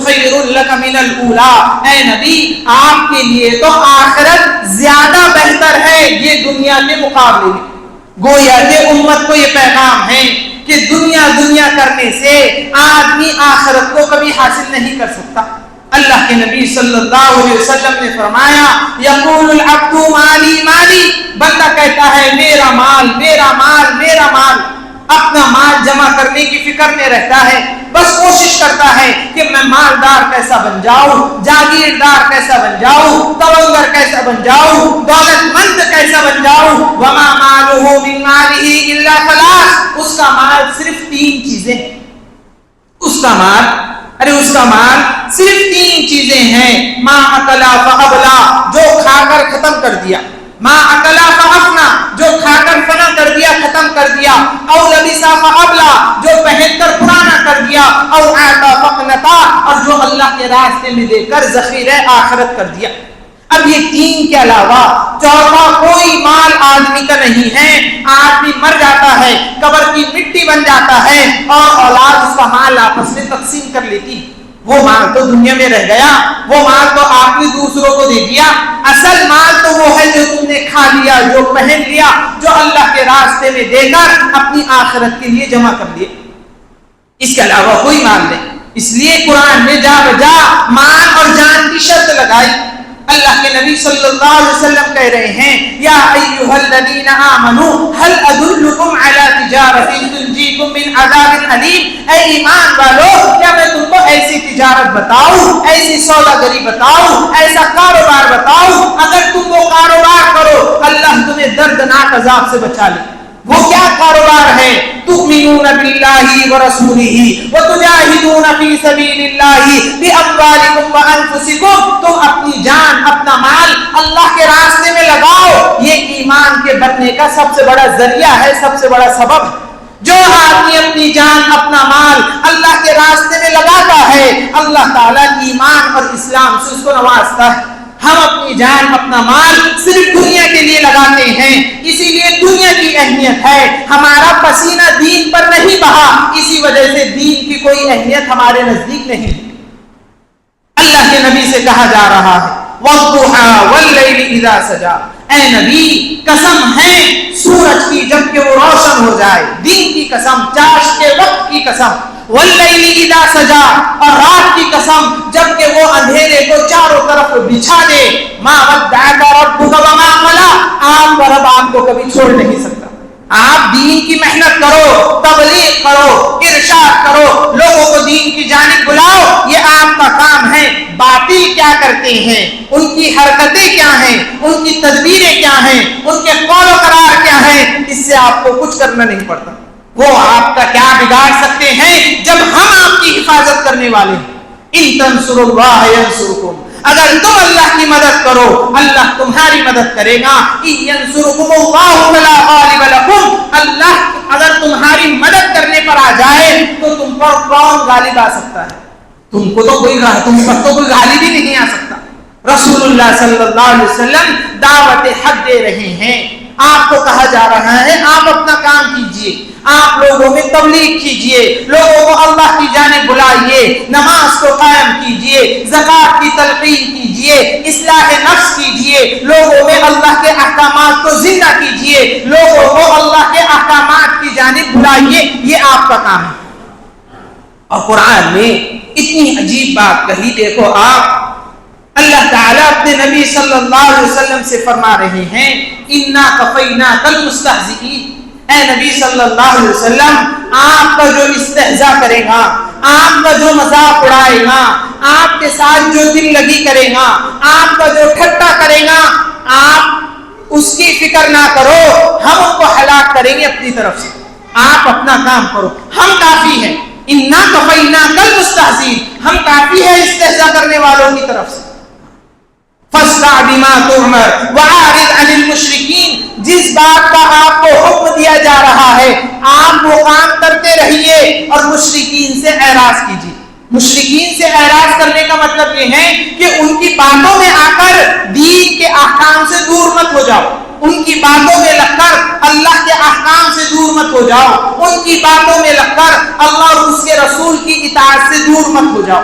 خیر لک من الاولی، اے نبی آپ کے لیے تو آخرت زیادہ بہتر ہے یہ دنیا کے مقابلے میں۔ گویا کہ امت کو یہ پیغام ہے کہ دنیا کرنے سے آدمی آخرت کو کبھی حاصل نہیں کر سکتا۔ اللہ کے نبی صلی اللہ علیہ وسلم نے فرمایا یقول العبد مالی مالی، بندہ کہتا ہے میرا مال میرا مال میرا مال، اپنا مال جمع کرنے کی فکر میں رہتا ہے، بس کوشش کرتا ہے کہ میں مالدار کیسا بن جاؤں، جاگیردار کیسا بن جاؤں، تونگر کیسا بن جاؤں، دولت مند کیسا بن جاؤں۔ وما مالہ من مالہ الا ثلاث، اس کا مال صرف 3 چیزیں، اس کا مال صرف 3 چیزیں ہیں۔ ما اکلا فابلا، جو کھا کر ختم کر دیا، ما اکلا فافنا، جو کھا کر فنا کر دیا ختم کر دیا، او لبسا فابلا، جو پہن کر پرانا کر دیا، او اعطا فقنتا، اور جو اللہ کے راستے میں دے کر ذخیرہ آخرت کر دیا۔ اب یہ 3 کے علاوہ چوتھا کوئی مال آدمی کا نہیں ہے۔ آدمی مر جاتا ہے، قبر کی مٹی بن جاتا ہے اور اولاد اس کا مال آپس میں تقسیم کر لیتی۔ وہ مال تو دنیا میں رہ گیا، وہ مال تو آپ نے دوسروں کو دے دیا۔ اصل مال تو وہ ہے جو تم نے کھا لیا، جو پہن لیا، جو اللہ کے راستے میں دے کر اپنی آخرت کے لیے جمع کر لیا۔ اس کے علاوہ کوئی مال نہیں۔ اس لیے قرآن نے جا بجا مال اور جان کی شرط لگائی۔ اللہ کے نبی صلی اللہ علیہ وسلم کہہ رہے ہیں یا ایھا الذین آمنوا هل ادلکم علی تجارۃ تنجیکم من عذاب الیم، اے ایمان والو کیا میں تم کو ایسی تجارت بتاؤں، ایسی سوداگری بتاؤں، ایسا کاروبار بتاؤں اگر تم وہ کاروبار کرو اللہ تمہیں دردناک عذاب سے بچا لے۔ وہ کیا کاروبار ہے؟ تؤمنون باللہ ورسولہ وتجاہدون فی سبیل اللہ باموالکم وانفسکم، تم اپنی جان اپنا مال اللہ کے راستے میں لگاؤ۔ یہ ایمان کے بننے کا سب سے بڑا ذریعہ ہے، سب سے بڑا سبب ہے۔ جو آدمی اپنی جان اپنا مال اللہ کے راستے میں لگاتا ہے اللہ تعالیٰ ایمان اور اسلام سے اس کو نوازتا ہے۔ ہم اپنی جان اپنا مال صرف دنیا کے لیے لگاتے ہیں، اسی لیے دنیا کی اہمیت ہے، ہمارا پسینہ دین پر نہیں بہا، اسی وجہ سے دین کی کوئی اہمیت ہمارے نزدیک نہیں۔ اللہ کے نبی سے کہا جا رہا ہے وَالضُّحَىٰ وَاللَّيْلِ إِذَا سَجَىٰ، اے نبی قسم ہے سورج کی جب کہ وہ روشن ہو جائے، دین کی قسم، چاش کے وقت کی قسم، وَاللَّيْلِ إِذَا سَجَىٰ، اور رات کی قسم جب کہ وہ اندھیرے کو چاروں طرف بچھا دے، مَا وَدَّعَكَ رَبُّكَ وَمَا قَلَىٰ، آپ کا رب آپ کو کبھی چھوڑ نہیں سکتا۔ آپ دین کی محنت کرو، تبلیغ کرو، ارشاد کرو، لوگوں کو دین کی جانب بلاؤ، یہ آپ کا کام ہے۔ باطل کیا کرتے ہیں، ان کی حرکتیں کیا ہیں، ان کی تدبیریں کیا ہیں، ان کے قول و قرار کیا ہیں، اس سے آپ کو کچھ کرنا نہیں پڑتا۔ وہ آپ کا کیا بگاڑ سکتے ہیں جب ہم آپ کی حفاظت کرنے والے ہیں۔ ان تنصروا اللہ ینصرکم، اگر تم اللہ کی مدد کرو اللہ تمہاری مدد کرے گا۔ ان ینصرکم اللہ فلا غالب لکم، اللہ اگر تمہاری مدد کرنے پر آ جائے تو تم پر کون غالب آ سکتا ہے؟ تم پر تو کوئی غالب ہی نہیں آ سکتا۔ رسول اللہ صلی اللہ علیہ وسلم دعوت حق دے رہے ہیں، آپ کو کہا جا رہا ہے آپ اپنا کام کیجئے، آپ لوگوں میں تبلیغ کیجئے، لوگوں کو اللہ کی جانب بلائیے، نماز کو قائم کیجئے، زکوٰۃ کی تلقین کیجئے، اصلاح نفس کیجئے، لوگوں میں اللہ کے احکامات کو زندہ کیجئے، لوگوں کو اللہ کے احکامات کی جانب بلائیے، یہ آپ کا کام ہے۔ اور قرآن میں اتنی عجیب بات کہی، دیکھو آپ اللہ تعالیٰ اپنے نبی صلی اللہ علیہ وسلم سے فرما رہے ہیں اِنَّا كَفَيْنَاكَ الْمُسْتَهْزِئِينَ، اے نبی صلی اللہ علیہ وسلم آپ کا جو استہزاء کرے گا، آپ کا جو مذاق اڑائے گا، آپ کے ساتھ جو دل لگی کرے گا، آپ کا جو ٹھٹا کرے گا، آپ اس کی فکر نہ کرو، ہم ان کو ہلاک کریں گے اپنی طرف سے، آپ اپنا کام کرو، ہم کافی ہیں۔ اِنَّا كَفَيْنَاكَ الْمُسْتَهْزِئِينَ، ہم کافی ہے استہزاء کرنے والوں کی طرف سے۔ فَاصْدَعْ بِمَا تُؤْمَرُ وَأَعْرِضْ عَنِ الْمُشْرِكِينَ، جس بات کا آپ کو حکم دیا جا رہا ہے آپ وہ کام کرتے رہیے اور مشرکین سے اعراض کیجیے۔ مشرکین سے اعراض کرنے کا مطلب یہ ہے کہ ان کی باتوں میں آ کر دین کے احکام سے دور مت ہو جاؤ، ان کی باتوں میں لگ کر اللہ کے احکام سے دور مت ہو جاؤ، ان کی باتوں میں لگ کر اللہ اور اس کے رسول کی اطاعت سے دور مت ہو جاؤ۔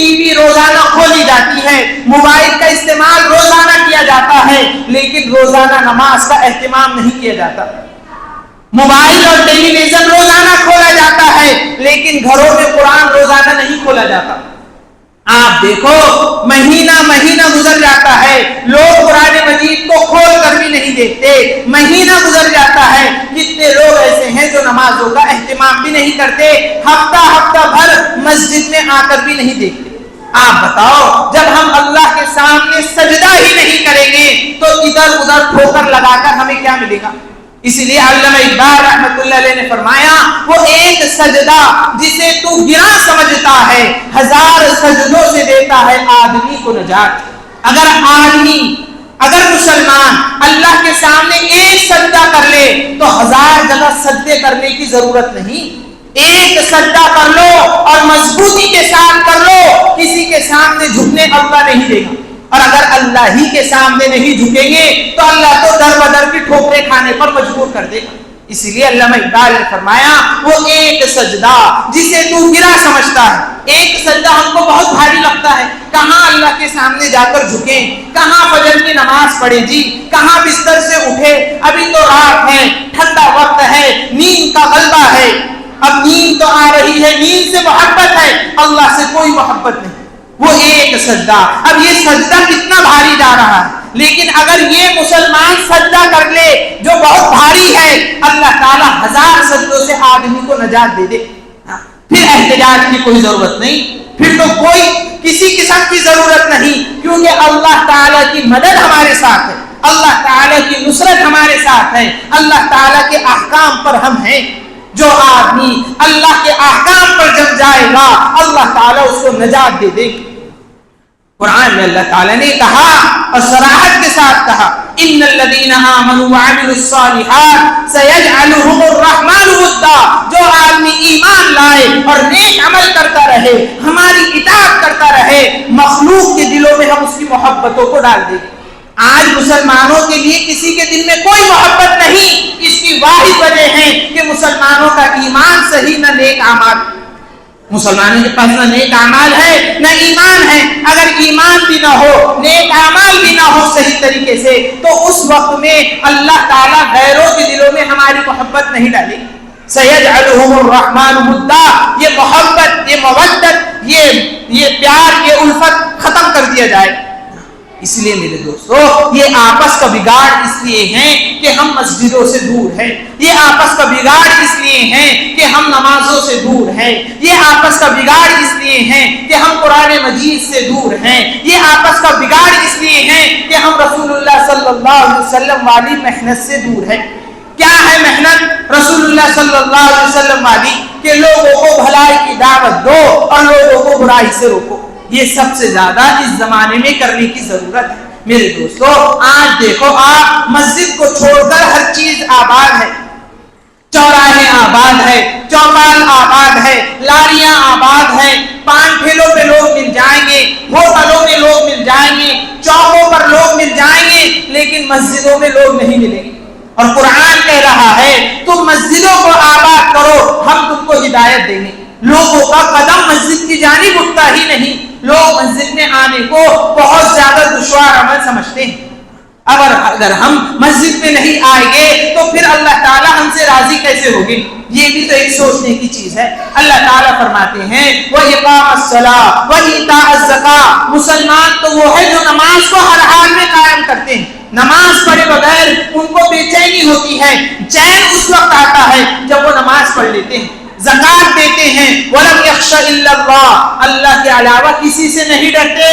ٹی وی روزانہ کھولی جاتی ہے، موبائل کا استعمال روزانہ کیا جاتا ہے، لیکن روزانہ نماز کا اہتمام نہیں کیا جاتا۔ موبائل اور ٹیلی ویژن روزانہ کھولا جاتا ہے، لیکن گھروں میں قرآن روزانہ نہیں کھولا جاتا۔ آپ دیکھو مہینہ مہینہ گزر جاتا ہے، لوگ قرآن مجید کو کھول کر بھی نہیں دیکھتے، مہینہ گزر جاتا ہے، کتنے لوگ ایسے ہیں جو نمازوں کا اہتمام بھی نہیں کرتے، ہفتہ ہفتہ بھر مسجد میں آ کر بھی نہیں دیکھتے۔ آپ بتاؤ جب ہم اللہ کے سامنے سجدہ ہی نہیں کریں گے تو ادھر ادھر ٹھوکر لگا کر ہمیں کیا ملے گا؟ اسی لیے علامہ اقبال رحمۃ اللہ علیہ نے فرمایا وہ ایک سجدہ جسے تو گرا سمجھتا ہے، ہزار سجدوں سے دیتا ہے آدمی کو نجات۔ اگر مسلمان اللہ کے سامنے ایک سجدہ کر لے تو ہزار جگہ سجدے کرنے کی ضرورت نہیں، ایک سجدہ کر لو اور مضبوطی کے ساتھ کر لو، کسی کے سامنے جھکنے اللہ نہیں دے گا، اور اگر اللہ ہی کے سامنے نہیں جھکیں گے تو اللہ تو در بدر کی ٹھوکریں کھانے پر مجبور کر دے گا۔ اسی لیے علامہ اقبال نے فرمایا وہ ایک سجدہ جسے تو گرا سمجھتا ہے۔ ایک سجدہ ہم کو بہت بھاری لگتا ہے، کہاں اللہ کے سامنے جا کر جھکیں، کہاں فجر کی نماز پڑھے جی، کہاں بستر سے اٹھے، ابھی تو رات ہے، ٹھنڈا وقت ہے، نیند کا غلبہ ہے، اب نیند تو آ رہی ہے، نیند سے محبت ہے، اللہ سے کوئی محبت نہیں۔ وہ ایک سجدہ، اب یہ سجدہ کتنا بھاری جا رہا ہے، لیکن اگر یہ مسلمان سجدہ کر لے جو بہت بھاری ہے، اللہ تعالیٰ ہزار سجدوں سے آدمی کو نجات دے دے، پھر احتجاج کی کوئی ضرورت نہیں، پھر تو کوئی کسی قسم کی ضرورت نہیں، کیونکہ اللہ تعالیٰ کی مدد ہمارے ساتھ ہے، اللہ تعالیٰ کی نصرت ہمارے ساتھ ہے، اللہ تعالیٰ کے احکام پر ہم ہیں۔ جو آدمی اللہ کے احکام پر جم جائے گا اللہ تعالیٰ اس کو نجات دے دے گا۔ قرآن میں اللہ تعالیٰ نے کہا اور صراحت کے ساتھ کہا ان الذین آمنوا وعملوا الصالحات سیجعلهم الرحمن ودا، جو آدمی ایمان لائے اور نیک عمل کرتا رہے، ہماری اطاعت کرتا رہے، مخلوق کے دلوں میں ہم اس کی محبتوں کو ڈال دیں گے۔ آج مسلمانوں کے لیے کسی کے دل میں کوئی محبت نہیں، اس کی واحد وجہ ہے کہ مسلمانوں کا ایمان صحیح نہ نیک اعمال، مسلمانوں کے پاس نہ نیک اعمال ہے نہ ایمان ہے۔ اگر ایمان بھی نہ ہو، نیک اعمال بھی نہ ہو صحیح طریقے سے، تو اس وقت میں اللہ تعالیٰ غیروں کے دلوں میں ہماری محبت نہیں ڈالے گی۔ سیجعلہم الرحمن ودا، یہ محبت، یہ مودت، یہ پیار، یہ الفت ختم کر دیا جائے۔ اس لیے میرے دوستو یہ آپس کا بگاڑ اس لیے ہے کہ ہم مسجدوں سے دور ہیں، یہ آپس کا بگاڑ اس لیے ہے کہ ہم نمازوں سے دور ہیں، یہ آپس کا بگاڑ اس لیے ہے کہ ہم قرآن مجید سے دور ہیں، یہ آپس کا بگاڑ اس لیے ہے کہ ہم رسول اللہ صلی اللہ علیہ وسلم والی محنت سے دور ہیں۔ کیا ہے محنت رسول اللہ صلی اللہ علیہ وسلم والی؟ کہ لوگوں کو بھلائی کی دعوت دو اور لوگوں کو برائی سے روکو۔ یہ سب سے زیادہ اس زمانے میں کرنے کی ضرورت ہے۔ میرے دوستو آج دیکھو آپ مسجد کو چھوڑ کر ہر چیز آباد ہے، چوراہے آباد ہے، چوپال آباد ہے، لاریاں آباد ہیں، پان ٹھیلوں پہ لوگ مل جائیں گے، ہوٹلوں میں لوگ مل جائیں گے، چوکوں پر لوگ مل جائیں گے، لیکن مسجدوں میں لوگ نہیں ملیں گے۔ اور قرآن کہہ رہا ہے تم مسجدوں کو آباد کرو، ہم تم کو ہدایت دیں گے۔ لوگوں کا قدم مسجد کی جانب اٹھتا ہی نہیں، لوگ مسجد میں آنے کو بہت زیادہ دشوار عمل سمجھتے ہیں۔ اگر ہم مسجد میں نہیں آئیں گے تو پھر اللہ تعالیٰ ہم سے راضی کیسے ہوگے؟ یہ بھی تو ایک سوچنے کی چیز ہے۔ اللہ تعالیٰ فرماتے ہیں وَإِقَامَ الصَّلَاةِ وَإِيتَاءَ الزَّكَاةِ، مسلمان تو وہ ہے جو نماز کو ہر حال میں قائم کرتے ہیں، نماز پڑھے بغیر ان کو بے چینی ہوتی ہے، چین اس وقت آتا ہے جب وہ نماز پڑھ لیتے ہیں، زکات دیتے ہیں، وَلَمْ يَخْشَ إِلَّا اللَّهَ، اللہ کے علاوہ کسی سے نہیں ڈرتے،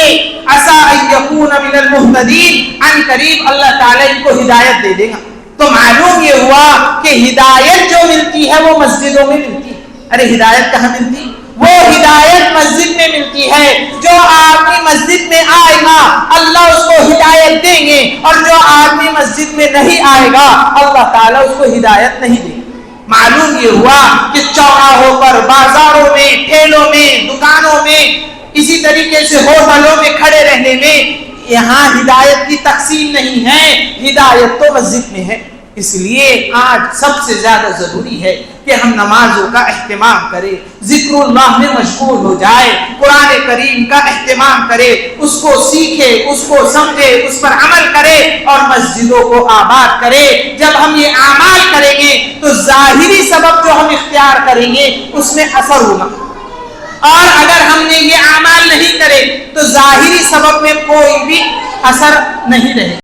عَسَىٰ أَن يَكُونَ مِنَ الْمُهْتَدِينَ، عن قریب اللہ تعالیٰ ان کو ہدایت دے دے گا۔ تو معلوم یہ ہوا کہ ہدایت جو ملتی ہے وہ مسجدوں میں ملتی ہے۔ ارے ہدایت کہاں ملتی؟ وہ ہدایت مسجد میں ملتی ہے۔ جو آدمی مسجد میں آئے گا اللہ اس کو ہدایت دیں گے، اور جو آدمی مسجد میں نہیں آئے گا اللہ تعالیٰ اس کو ہدایت نہیں دے گا۔ معلوم یہ ہوا کہ چوراہوں پر، بازاروں میں، ٹھیلوں میں، دکانوں میں، اسی طریقے سے ہوٹلوں میں کھڑے رہنے میں یہاں ہدایت کی تقسیم نہیں ہے، ہدایت تو مسجد میں ہے۔ اس لیے آج سب سے زیادہ ضروری ہے کہ ہم نمازوں کا اہتمام کریں، ذکر اللہ میں مشغول ہو جائے، قرآن کریم کا اہتمام کرے، اس کو سیکھے، اس کو سمجھے، اس پر عمل کرے اور مسجدوں کو آباد کرے۔ جب ہم یہ اعمال کریں گے تو ظاہری سبب جو ہم اختیار کریں گے اس میں اثر ہوگا، اور اگر ہم نے یہ اعمال نہیں کرے تو ظاہری سبب میں کوئی بھی اثر نہیں رہے۔